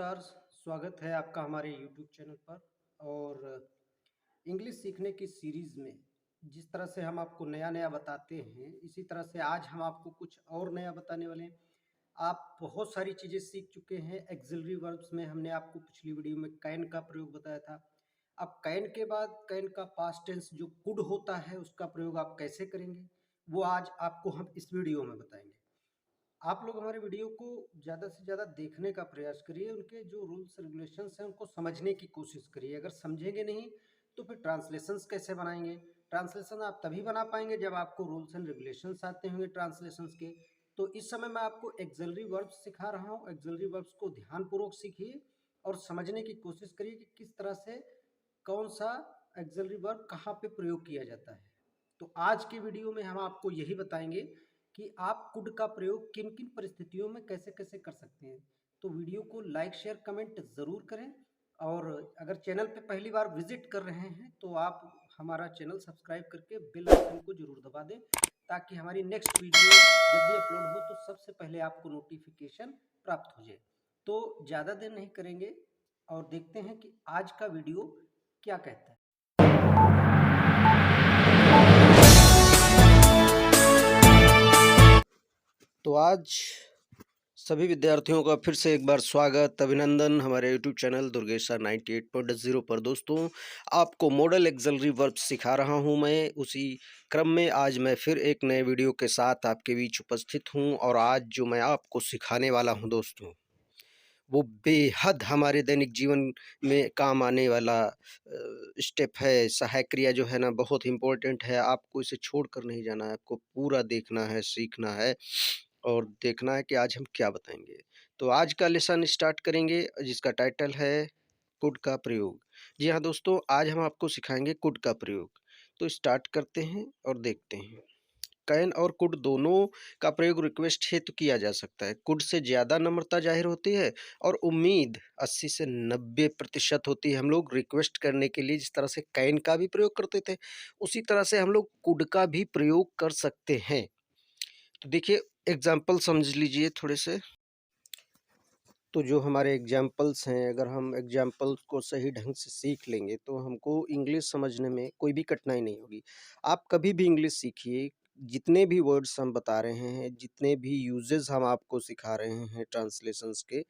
नमस्कार, स्वागत है आपका हमारे यूट्यूब चैनल पर। और इंग्लिश सीखने की सीरीज़ में जिस तरह से हम आपको नया-नया बताते हैं, इसी तरह से आज हम आपको कुछ और नया बताने वाले हैं। आप बहुत सारी चीज़ें सीख चुके हैं। ऑक्सिलरी वर्ब्स में हमने आपको पिछली वीडियो में कैन का प्रयोग बताया था। अब कैन के बाद कैन का पास्ट टेंस जो कुड होता है, उसका प्रयोग आप कैसे करेंगे, वो आज आपको हम इस वीडियो में बताएँगे। आप लोग हमारे वीडियो को ज़्यादा से ज़्यादा देखने का प्रयास करिए, उनके जो रूल्स रेगुलेशंस हैं उनको समझने की कोशिश करिए। अगर समझेंगे नहीं तो फिर ट्रांसलेशंस कैसे बनाएंगे? ट्रांसलेशन आप तभी बना पाएंगे जब आपको रूल्स एंड रेगुलेशंस आते होंगे ट्रांसलेशंस के। तो इस समय मैं आपको एक्सिलरी वर्ब्स सिखा रहा हूँ। एक्सिलरी वर्ब्स को ध्यानपूर्वक सीखिए और समझने की कोशिश करिए कि किस तरह से कौन सा एक्सिलरी वर्ब कहाँ पे प्रयोग किया जाता है। तो आज की वीडियो में हम आपको यही बताएंगे कि आप कुड का प्रयोग किन किन परिस्थितियों में कैसे कैसे कर सकते हैं। तो वीडियो को लाइक शेयर कमेंट ज़रूर करें। और अगर चैनल पे पहली बार विजिट कर रहे हैं तो आप हमारा चैनल सब्सक्राइब करके बेल आइकन को ज़रूर दबा दें, ताकि हमारी नेक्स्ट वीडियो जब भी अपलोड हो तो सबसे पहले आपको नोटिफिकेशन प्राप्त हो जाए। तो ज़्यादा देर नहीं करेंगे और देखते हैं कि आज का वीडियो क्या कहता है। तो आज सभी विद्यार्थियों का फिर से एक बार स्वागत, अभिनंदन हमारे यूट्यूब चैनल दुर्गेश सर 98.0 पर। दोस्तों, आपको मॉडल एक्सिलरी वर्ब सिखा रहा हूं मैं। उसी क्रम में आज मैं फिर एक नए वीडियो के साथ आपके बीच उपस्थित हूं। और आज जो मैं आपको सिखाने वाला हूं दोस्तों, वो बेहद हमारे दैनिक जीवन में काम आने वाला स्टेप है। सहायक क्रिया जो है ना, बहुत इंपॉर्टेंट है। आपको इसे छोड़ कर नहीं जाना है, आपको पूरा देखना है, सीखना है और देखना है कि आज हम क्या बताएंगे। तो आज का लेसन स्टार्ट करेंगे जिसका टाइटल है कुड का प्रयोग। जी हाँ दोस्तों, आज हम आपको सिखाएंगे कुड का प्रयोग। तो स्टार्ट करते हैं और देखते हैं। कैन और कुड दोनों का प्रयोग रिक्वेस्ट हेतु किया जा सकता है। कुड से ज़्यादा नम्रता जाहिर होती है और उम्मीद 80 से 90% होती है। हम लोग रिक्वेस्ट करने के लिए जिस तरह से कैन का भी प्रयोग करते थे, उसी तरह से हम लोग कुड का भी प्रयोग कर सकते हैं। तो देखिए, एग्जाम्पल समझ लीजिए थोड़े से। तो जो हमारे एग्जाम्पल्स हैं, अगर हम एग्जाम्पल्स को सही ढंग से सीख लेंगे तो हमको इंग्लिश समझने में कोई भी कठिनाई नहीं होगी। आप कभी भी इंग्लिश सीखिए, जितने भी वर्ड्स हम बता रहे हैं, जितने भी यूजेस हम आपको सिखा रहे हैं ट्रांसलेशंस के,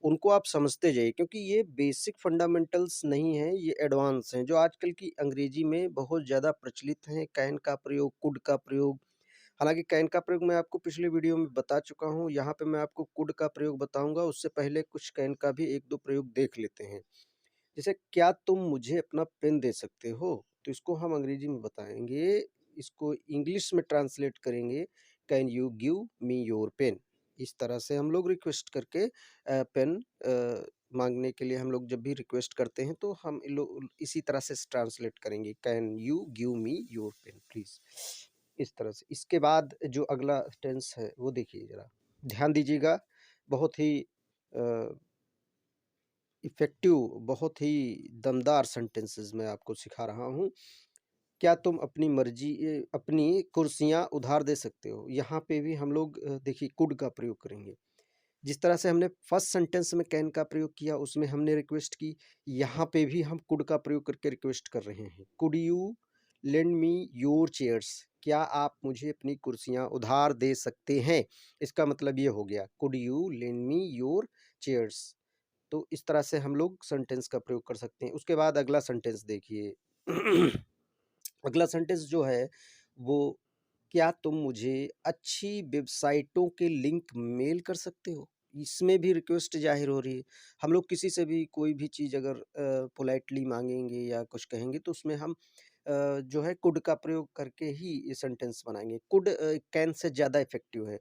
उनको आप समझते जाइए, क्योंकि ये बेसिक फंडामेंटल्स नहीं हैं, ये एडवांस हैं जो आजकल की अंग्रेजी में बहुत ज़्यादा प्रचलित हैं। कैन का प्रयोग, कुड का प्रयोग। हालाँकि कैन का प्रयोग मैं आपको पिछले वीडियो में बता चुका हूँ, यहाँ पे मैं आपको कुड का प्रयोग बताऊँगा। उससे पहले कुछ कैन का भी 1-2 प्रयोग देख लेते हैं। जैसे, क्या तुम मुझे अपना पेन दे सकते हो? तो इसको हम अंग्रेजी में बताएँगे, इसको इंग्लिश में ट्रांसलेट करेंगे, can you give me your pen? इस तरह से हम लोग रिक्वेस्ट करके पेन माँगने के लिए हम लोग जब भी रिक्वेस्ट करते हैं तो हम इसी तरह से ट्रांसलेट करेंगे, can you give me your pen please? इस तरह से। इसके बाद जो अगला टेंस है वो देखिए ज़रा, ध्यान दीजिएगा। बहुत ही इफ़ेक्टिव, बहुत ही दमदार सेंटेंसेस मैं आपको सिखा रहा हूँ। क्या तुम अपनी अपनी कुर्सियाँ उधार दे सकते हो? यहाँ पे भी हम लोग देखिए कुड का प्रयोग करेंगे। जिस तरह से हमने फर्स्ट सेंटेंस में कैन का प्रयोग किया, उसमें हमने रिक्वेस्ट की, यहाँ पे भी हम कुड का प्रयोग करके रिक्वेस्ट कर रहे हैं। Could you lend me your chairs? क्या आप मुझे अपनी कुर्सियाँ उधार दे सकते हैं? इसका मतलब ये हो गया, could you lend me your chairs? तो इस तरह से हम लोग सेंटेंस का प्रयोग कर सकते हैं। उसके बाद अगला सेंटेंस देखिए। अगला सेंटेंस जो है वो, क्या तुम मुझे अच्छी वेबसाइटों के लिंक मेल कर सकते हो? इसमें भी रिक्वेस्ट ज़ाहिर हो रही है। हम लोग किसी से भी कोई भी चीज़ अगर पोलाइटली माँगेंगे या कुछ कहेंगे तो उसमें हम जो है कुड का प्रयोग करके ही ये सेंटेंस बनाएँगे। कुड कैन से ज़्यादा इफ़ेक्टिव है।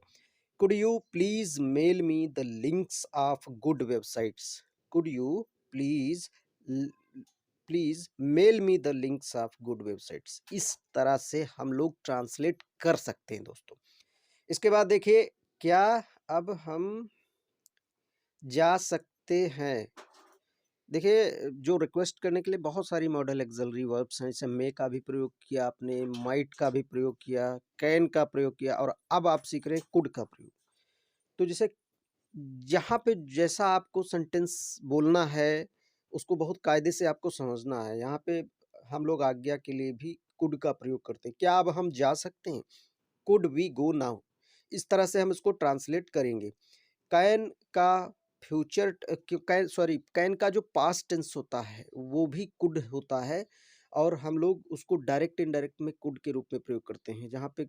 Could you please mail me the links of good websites? Could you please please mail me the links of good websites? इस तरह से हम लोग ट्रांसलेट कर सकते हैं दोस्तों। इसके बाद देखिए, क्या अब हम जा सकते हैं? देखिए, जो रिक्वेस्ट करने के लिए बहुत सारी मॉडल एक्सिलरी वर्ब्स हैं। जैसे मे का भी प्रयोग किया आपने, माइट का भी प्रयोग किया, कैन का प्रयोग किया और अब आप सीख रहे हैं कुड का प्रयोग। तो जैसे यहाँ पे जैसा आपको सेंटेंस बोलना है, उसको बहुत कायदे से आपको समझना है। यहाँ पे हम लोग आज्ञा के लिए भी कुड का प्रयोग करते हैं। क्या अब हम जा सकते हैं? Could we go now? इस तरह से हम इसको ट्रांसलेट करेंगे। कैन का फ्यूचर कैन सॉरी कैन का जो पास्ट टेंस होता है वो भी कुड होता है, और हम लोग उसको डायरेक्ट इनडायरेक्ट में कुड के रूप में प्रयोग करते हैं। जहाँ पे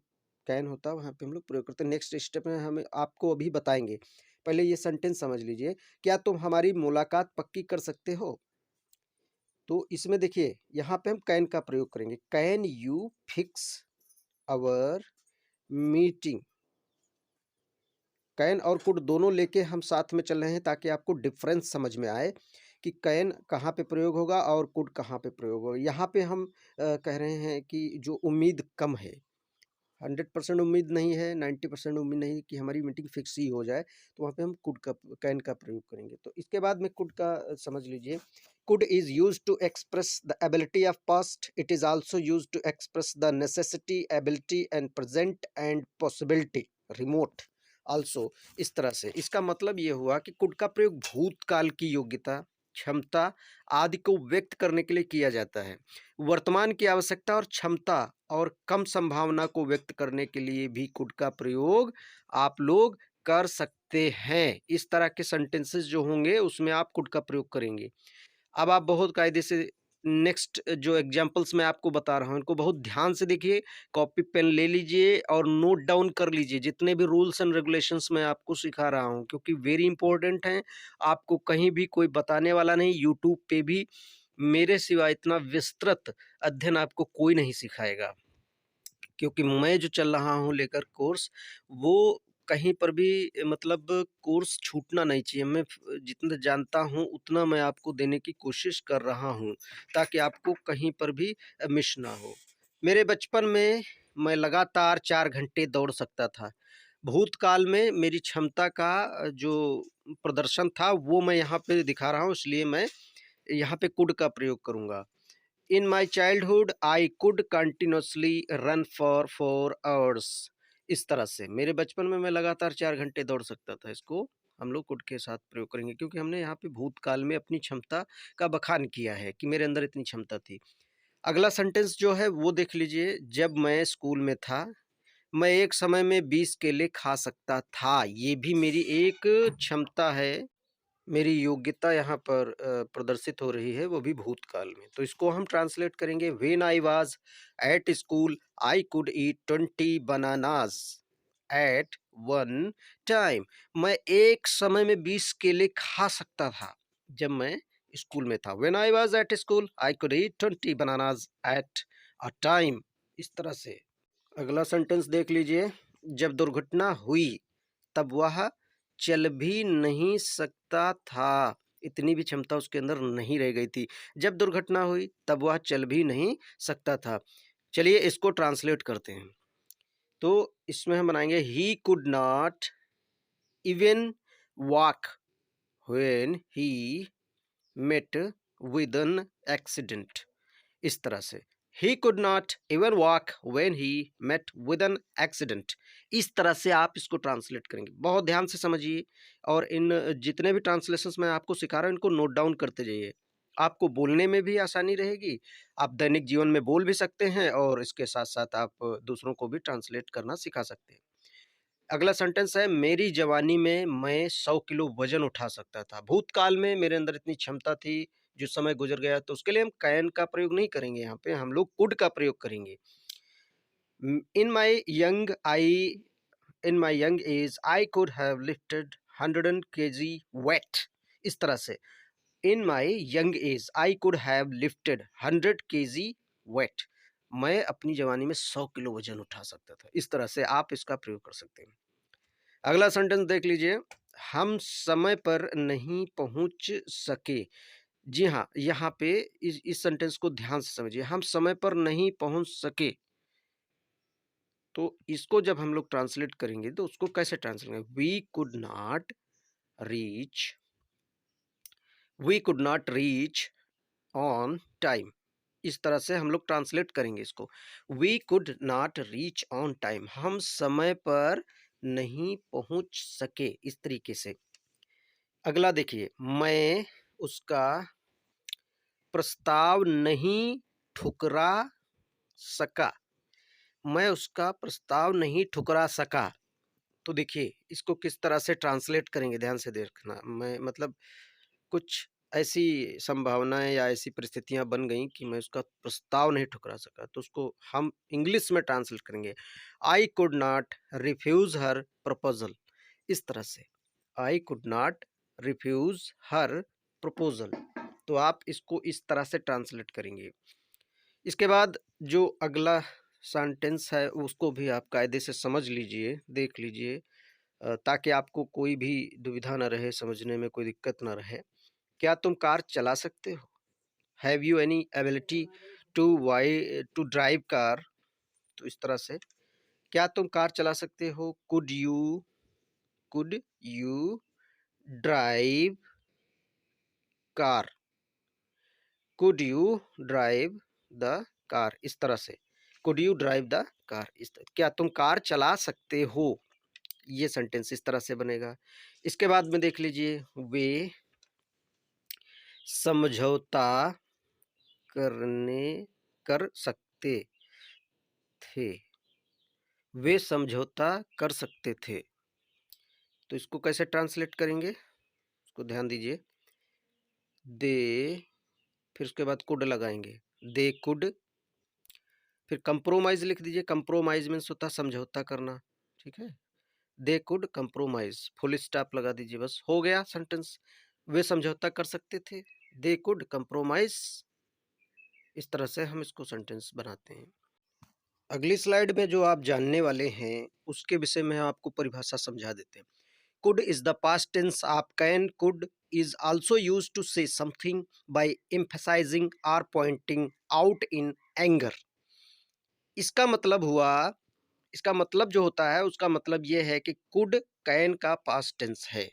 कैन होता है वहाँ पे हम लोग प्रयोग करते हैं। नेक्स्ट स्टेप में हमें आपको अभी बताएंगे। पहले ये सेंटेंस समझ लीजिए, क्या तुम हमारी मुलाकात पक्की कर सकते हो? तो इसमें देखिए यहाँ पे हम कैन का प्रयोग करेंगे। Can you fix our meeting? Can और कुड दोनों लेके हम साथ में चल रहे हैं ताकि आपको डिफरेंस समझ में आए कि कैन कहाँ पे प्रयोग होगा और कुड कहाँ पे प्रयोग होगा। यहाँ पे हम कह रहे हैं कि जो उम्मीद कम है, 100% उम्मीद नहीं है, 90% उम्मीद नहीं कि हमारी मीटिंग फिक्स ही हो जाए, तो वहाँ पे हम कुड का कैन का प्रयोग करेंगे। तो इसके बाद में कुड का समझ लीजिए। Could is use to express the ability of past, it is also use to express the necessity, ability and present and possibility, remote also. इस तरह से इसका मतलब ये हुआ कि कुड का प्रयोग भूतकाल की योग्यता, क्षमता आदि को व्यक्त करने के लिए किया जाता है। वर्तमान की आवश्यकता और क्षमता और कम संभावना को व्यक्त करने के लिए भी कुड का प्रयोग आप लोग कर सकते हैं। इस तरह के सेंटेंसेस जो होंगे उसमें आप कुड का प्रयोग करेंगे। अब आप बहुत कायदे से नेक्स्ट जो एग्जांपल्स मैं आपको बता रहा हूँ इनको बहुत ध्यान से देखिए, कॉपी पेन ले लीजिए और नोट डाउन कर लीजिए जितने भी रूल्स एंड रेगुलेशंस मैं आपको सिखा रहा हूँ, क्योंकि वेरी इंपॉर्टेंट हैं। आपको कहीं भी कोई बताने वाला नहीं, यूट्यूब पे भी मेरे सिवा इतना विस्तृत अध्ययन आपको कोई नहीं सिखाएगा, क्योंकि मैं जो चल रहा हूँ लेकर कोर्स, वो कहीं पर भी मतलब कोर्स छूटना नहीं चाहिए। मैं जितना जानता हूँ उतना मैं आपको देने की कोशिश कर रहा हूँ, ताकि आपको कहीं पर भी मिस ना हो। मेरे बचपन में मैं लगातार 4 घंटे दौड़ सकता था। भूतकाल में मेरी क्षमता का जो प्रदर्शन था वो मैं यहाँ पे दिखा रहा हूँ, इसलिए मैं यहाँ पे कुड का प्रयोग करूँगा। In my childhood, I could continuously run for 4 hours। इस तरह से मेरे बचपन में मैं लगातार 4 घंटे दौड़ सकता था। इसको हम लोग कुड के साथ प्रयोग करेंगे, क्योंकि हमने यहाँ पे भूतकाल में अपनी क्षमता का बखान किया है कि मेरे अंदर इतनी क्षमता थी। अगला सेंटेंस जो है वो देख लीजिए। जब मैं स्कूल में था, मैं एक समय में 20 केले खा सकता था। ये भी मेरी एक क्षमता है, मेरी योग्यता यहाँ पर प्रदर्शित हो रही है, वो भी भूतकाल में। तो इसको हम ट्रांसलेट करेंगे, when I was at school I could eat 20 bananas at one time. मैं एक समय में 20 केले खा सकता था जब मैं स्कूल में था। When I was at school I could eat 20 bananas at a time. इस तरह से अगला सेंटेंस देख लीजिए। जब दुर्घटना हुई तब वह चल भी नहीं सकता था। इतनी भी क्षमता उसके अंदर नहीं रह गई थी। जब दुर्घटना हुई तब वह चल भी नहीं सकता था। चलिए इसको ट्रांसलेट करते हैं। तो इसमें हम बनाएंगे, he could not even walk when he met with an accident. इस तरह से he could not even walk when he met with an accident. इस तरह से आप इसको ट्रांसलेट करेंगे। बहुत ध्यान से समझिए, और इन जितने भी ट्रांसलेशंस मैं आपको सिखा रहा हूँ इनको नोट डाउन करते जाइए। आपको बोलने में भी आसानी रहेगी, आप दैनिक जीवन में बोल भी सकते हैं, और इसके साथ साथ आप दूसरों को भी ट्रांसलेट करना सिखा सकते हैं। अगला सेंटेंस है, मेरी जवानी में मैं 100 किलो वजन उठा सकता था। भूतकाल में मेरे अंदर इतनी क्षमता थी, जो समय गुजर गया, तो उसके लिए हम कैन का प्रयोग नहीं करेंगे, यहाँ पे हम लोग कुड का प्रयोग करेंगे। In my young I in my young as I could have lifted 100 kg weight. इस तरह से इन my young as I could have lifted 100 kg वेट। मैं अपनी जवानी में 100 किलो वजन उठा सकता था। इस तरह से आप इसका प्रयोग कर सकते हैं। अगला सेंटेंस देख लीजिए, हम समय पर नहीं पहुंच सके। जी हाँ, यहाँ पे इस सेंटेंस को ध्यान से समझिए, हम समय पर नहीं पहुंच सके। तो इसको जब हम लोग ट्रांसलेट करेंगे तो उसको कैसे ट्रांसलेट करेंगे, reach we could not reach on time. इस तरह से हम लोग ट्रांसलेट करेंगे इसको, we could not reach on time, हम समय पर नहीं पहुंच सके, इस तरीके से। अगला देखिए, मैं उसका प्रस्ताव नहीं ठुकरा सका। मैं उसका प्रस्ताव नहीं ठुकरा सका। तो देखिए, इसको किस तरह से ट्रांसलेट करेंगे, ध्यान से देखना। मैं मतलब कुछ ऐसी संभावनाएँ या ऐसी परिस्थितियाँ बन गईं कि मैं उसका प्रस्ताव नहीं ठुकरा सका, तो उसको हम इंग्लिश में ट्रांसलेट करेंगे। I could not refuse her proposal, इस तरह से। I could not refuse her proposal. तो आप इसको इस तरह से ट्रांसलेट करेंगे। इसके बाद जो अगला सेंटेंस है, उसको भी आप कायदे से समझ लीजिए, देख लीजिए, ताकि आपको कोई भी दुविधा ना रहे, समझने में कोई दिक्कत ना रहे। क्या तुम कार चला सकते हो? Have you any ability to drive car? तो इस तरह से, क्या तुम कार चला सकते हो? Could you drive car? Could you drive the car? इस तरह से, could you drive the car, इस तरह, क्या तुम कार चला सकते हो? ये सेंटेंस इस तरह से बनेगा। इसके बाद में देख लीजिए, वे समझौता कर सकते थे। वे समझौता कर सकते थे। तो इसको कैसे ट्रांसलेट करेंगे, इसको ध्यान दीजिए। दे, फिर उसके बाद कुड लगाएंगे, दे कुड, फिर कंप्रोमाइज लिख दीजिए। कंप्रोमाइज मीन्स होता है समझौता करना, ठीक है। They could compromise, full stop लगा दीजिए, बस हो गया सेंटेंस। वे समझौता कर सकते थे, दे कुड कंप्रोमाइज। इस तरह से हम इसको सेंटेंस बनाते हैं। अगली स्लाइड में जो आप जानने वाले हैं, उसके विषय में आपको परिभाषा समझा देते हैं। Could is the past tense of can. Could is also used to say something by emphasizing or pointing out in anger. इसका मतलब हुआ, इसका मतलब जो होता है, उसका मतलब ये है कि could can का past tense है।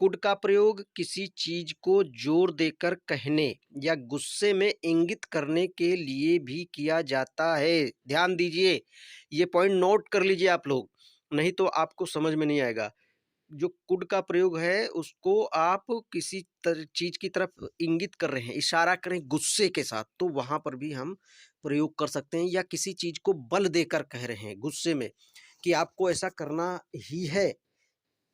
कुड का प्रयोग किसी चीज को जोर देकर कहने या गुस्से में इंगित करने के लिए भी किया जाता है। ध्यान दीजिए, ये पॉइंट नोट कर लीजिए आप लोग, नहीं तो आपको समझ में नहीं आएगा। जो कुड का प्रयोग है, उसको आप किसी चीज की तरफ इंगित कर रहे हैं, इशारा करें गुस्से के साथ, तो वहां पर भी हम प्रयोग कर सकते हैं। या किसी चीज को बल देकर कह रहे हैं गुस्से में कि आपको ऐसा करना ही है,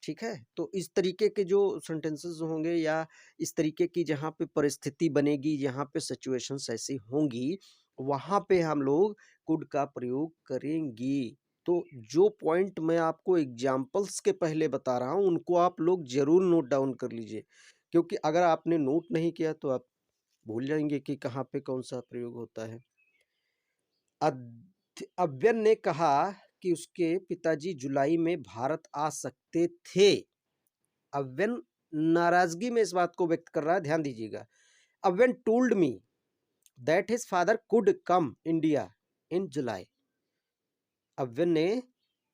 ठीक है। तो इस तरीके के जो सेंटेंसेस होंगे, या इस तरीके की जहाँ पे परिस्थिति बनेगी, जहाँ पे सिचुएशंस ऐसी होंगी, वहाँ पे हम लोग कुड का प्रयोग करेंगे। तो जो पॉइंट मैं आपको एग्जाम्पल्स के पहले बता रहा हूँ, उनको आप लोग जरूर नोट डाउन कर लीजिए, क्योंकि अगर आपने नोट नहीं किया तो आप भूल जाएंगे कि कहाँ पे कौन सा प्रयोग होता है। अव्यन ने कहा कि उसके पिताजी जुलाई में भारत आ सकते थे। अव्यन नाराजगी में इस बात को व्यक्त कर रहा है, ध्यान दीजिएगा। Avyan told me that his father could come India in July. Avyan ने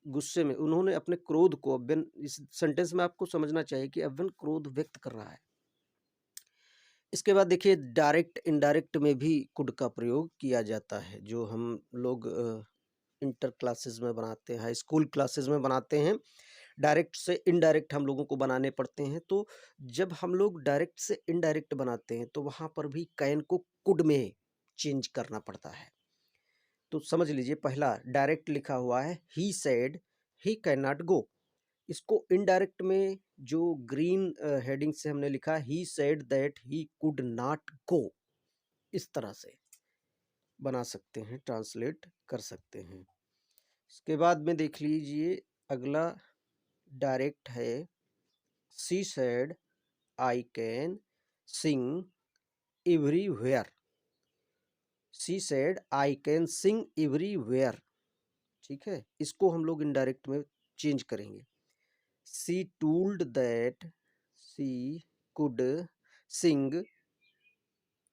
गुस्से में, उन्होंने अपने क्रोध को, अव्यन, इस सेंटेंस में आपको समझना चाहिए कि अव्यन क्रोध व्यक्त कर रहा है। इसके बाद देखिए, डायरेक्ट इनडायरेक्ट में भी कुड का प्रयोग किया जाता है, जो हम लोग इंटर क्लासेस में बनाते हैं, हाई स्कूल क्लासेस में बनाते हैं। डायरेक्ट से इनडायरेक्ट हम लोगों को बनाने पड़ते हैं। तो जब हम लोग डायरेक्ट से इनडायरेक्ट बनाते हैं, तो वहाँ पर भी कैन को कुड में चेंज करना पड़ता है। तो समझ लीजिए, पहला डायरेक्ट लिखा हुआ है, he said he can not go. इसको इनडायरेक्ट में जो ग्रीन हेडिंग से हमने लिखा, he said that he could not go, इस तरह से बना सकते हैं, ट्रांसलेट कर सकते हैं। इसके बाद में देख लीजिए, अगला डायरेक्ट है, she said I can sing everywhere. She said I can sing everywhere, ठीक है। इसको हम लोग इनडायरेक्ट में चेंज करेंगे, she told that she could sing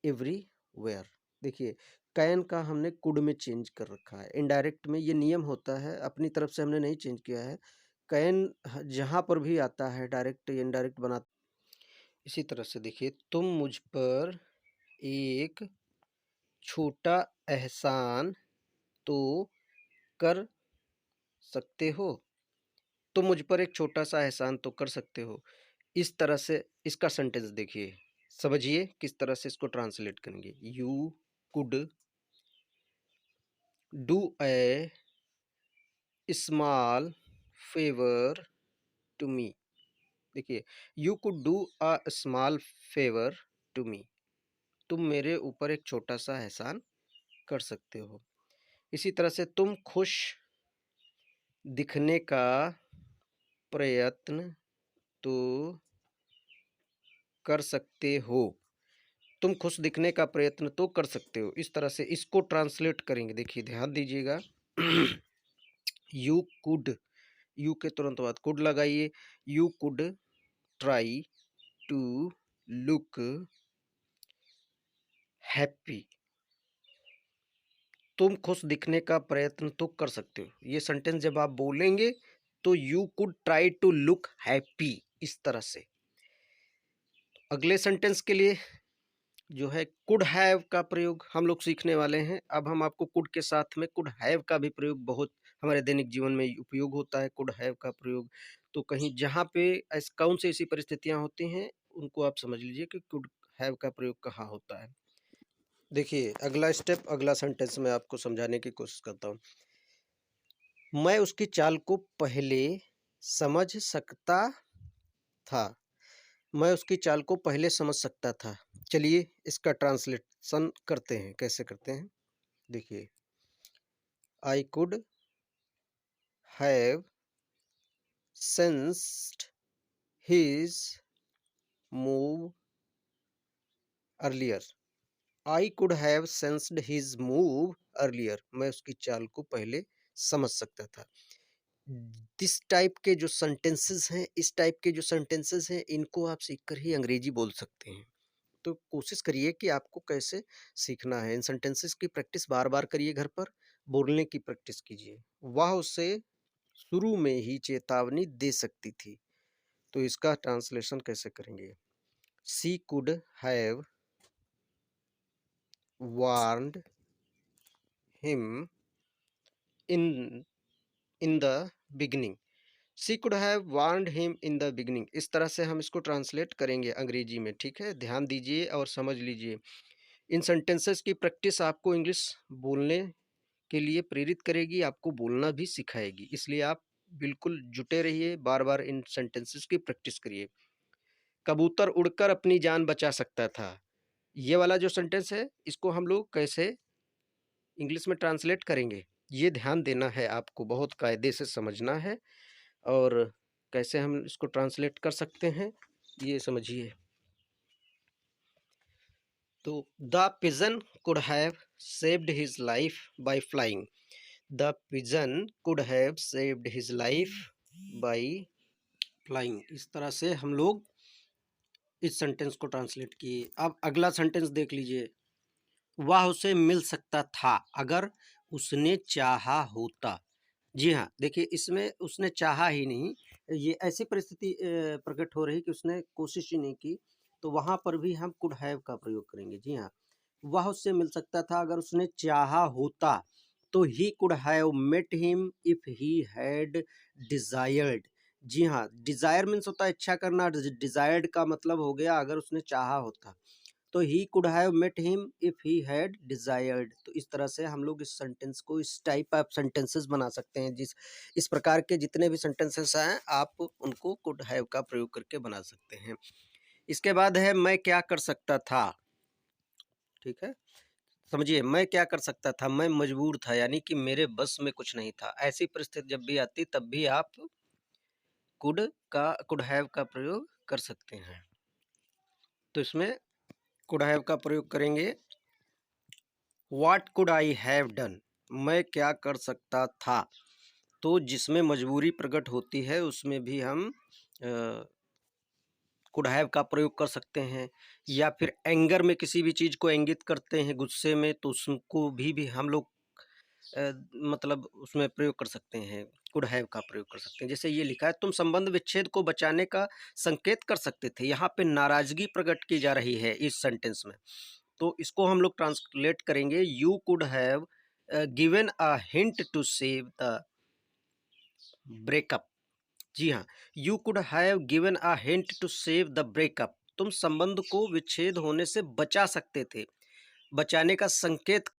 everywhere. देखिए, कैन का हमने कुड में चेंज कर रखा है। इनडायरेक्ट में ये नियम होता है, अपनी तरफ से हमने नहीं चेंज किया है। कैन जहाँ पर भी आता है, डायरेक्ट या इनडायरेक्ट बना। इसी तरह से देखिए, तुम मुझ पर एक छोटा एहसान तो कर सकते हो। तुम मुझ पर एक छोटा सा एहसान तो कर सकते हो। इस तरह से इसका सेंटेंस देखिए, समझिए किस तरह से इसको ट्रांसलेट करेंगे। You could do a small favour to me. देखिए, you could do a small favour to me, तुम मेरे ऊपर एक छोटा सा एहसान कर सकते हो। इसी तरह से तुम खुश दिखने का प्रयत्न तो कर सकते हो। तुम खुश दिखने का प्रयत्न तो कर सकते हो। इस तरह से इसको ट्रांसलेट करेंगे। देखिए, ध्यान दीजिएगा। यू कुड, यू के तुरंत बाद कुड लगाइए। You could try to look happy. तुम खुश दिखने का प्रयत्न तो कर सकते हो। ये सेंटेंस जब आप बोलेंगे तो you could try to look happy, इस तरह से। अगले सेंटेंस के लिए जो है कुड हैव का प्रयोग हम लोग सीखने वाले हैं। अब हम आपको कुड के साथ में कुड हैव का भी प्रयोग बहुत हमारे दैनिक जीवन में उपयोग होता है, कुड हैव का प्रयोग। तो कहीं जहाँ पे कौन सी ऐसी परिस्थितियाँ होती हैं, उनको आप समझ लीजिए कि कुड हैव का प्रयोग कहाँ होता है। देखिए, अगला स्टेप, अगला सेंटेंस मैं आपको समझाने की कोशिश करता हूँ। मैं उसकी चाल को पहले समझ सकता था। मैं उसकी चाल को पहले समझ सकता था। चलिए इसका ट्रांसलेशन करते हैं। कैसे करते हैं, देखिए। I could have sensed his move earlier. I could have sensed his move earlier. मैं उसकी चाल को पहले समझ सकता था। दिस टाइप के जो सेंटेंसेस हैं, इस टाइप के जो सेंटेंसेस हैं, इनको आप सीखकर ही अंग्रेजी बोल सकते हैं। तो कोशिश करिए कि आपको कैसे सीखना है। इन सेंटेंसेस की प्रैक्टिस बार बार करिए, घर पर बोलने की प्रैक्टिस कीजिए। वह उसे शुरू में ही चेतावनी दे सकती थी। तो इसका ट्रांसलेशन कैसे करेंगे। She could have warned him in in the beginning. She could have warned him in the beginning. इस तरह से हम इसको ट्रांसलेट करेंगे अंग्रेजी में, ठीक है। ध्यान दीजिए और समझ लीजिए। इन सेंटेंसेस की प्रैक्टिस आपको इंग्लिश बोलने के लिए प्रेरित करेगी, आपको बोलना भी सिखाएगी। इसलिए आप बिल्कुल जुटे रहिए, बार बार इन सेंटेंसेस की प्रैक्टिस करिए। कबूतर उड़कर अपनी जान बचा सकता था। ये वाला जो सेंटेंस है, इसको हम लोग कैसे इंग्लिश में ट्रांसलेट करेंगे, ये ध्यान देना है आपको, बहुत कायदे से समझना है। और कैसे हम इसको ट्रांसलेट कर सकते हैं, ये समझिए। तो the pigeon could have saved his life by flying. The pigeon could have saved his life by flying. इस तरह से हम लोग इस सेंटेंस को ट्रांसलेट किए। अब अगला सेंटेंस देख लीजिए। वह उसे मिल सकता था अगर उसने चाहा होता। जी हाँ, देखिए इसमें उसने चाहा ही नहीं, ये ऐसी परिस्थिति प्रकट हो रही कि उसने कोशिश ही नहीं की, तो वहाँ पर भी हम कुड हैव का प्रयोग करेंगे। जी हाँ, वह उससे मिल सकता था अगर उसने चाहा होता। तो he could have met him if he had desired. जी हाँ, डिजायर मीन्स होता है इच्छा करना, डिजायर्ड का मतलब हो गया अगर उसने चाहा होता। तो he could have met him if he had desired. तो इस तरह से हम लोग इस सेंटेंस को, इस टाइप ऑफ सेंटेंसेस बना सकते हैं। इस प्रकार के जितने भी सेंटेंसेस हैं, आप उनको कुड हैव का प्रयोग करके बना सकते हैं। इसके बाद है मैं क्या कर सकता था। ठीक है, समझिए, मैं क्या कर सकता था, मैं मजबूर था, यानी कि मेरे बस में कुछ नहीं था। ऐसी परिस्थिति जब भी आती, तब भी आप कुड हैव का प्रयोग कर सकते हैं। तो इसमें कुड हैव का प्रयोग करेंगे। What could I have done. मैं क्या कर सकता था। तो जिसमें मजबूरी प्रकट होती है, उसमें भी हम कुड हैव का प्रयोग कर सकते हैं। या फिर एंगर में किसी भी चीज़ को इंगित करते हैं, गुस्से में, तो उसको भी हम लोग मतलब उसमें प्रयोग कर सकते हैं, कुड हैव का प्रयोग कर सकते हैं। जैसे ये लिखा है, तुम संबंध विच्छेद को बचाने का संकेत कर सकते थे। यहाँ पे नाराजगी प्रकट की जा रही है इस सेंटेंस में। तो इसको हम लोग ट्रांसलेट करेंगे। You could have given a hint to save the breakup. जी हाँ, you could have given a hint to save the breakup. तुम संबंध को विच्छेद होने से बचा सकते थे। बचाने का संकेत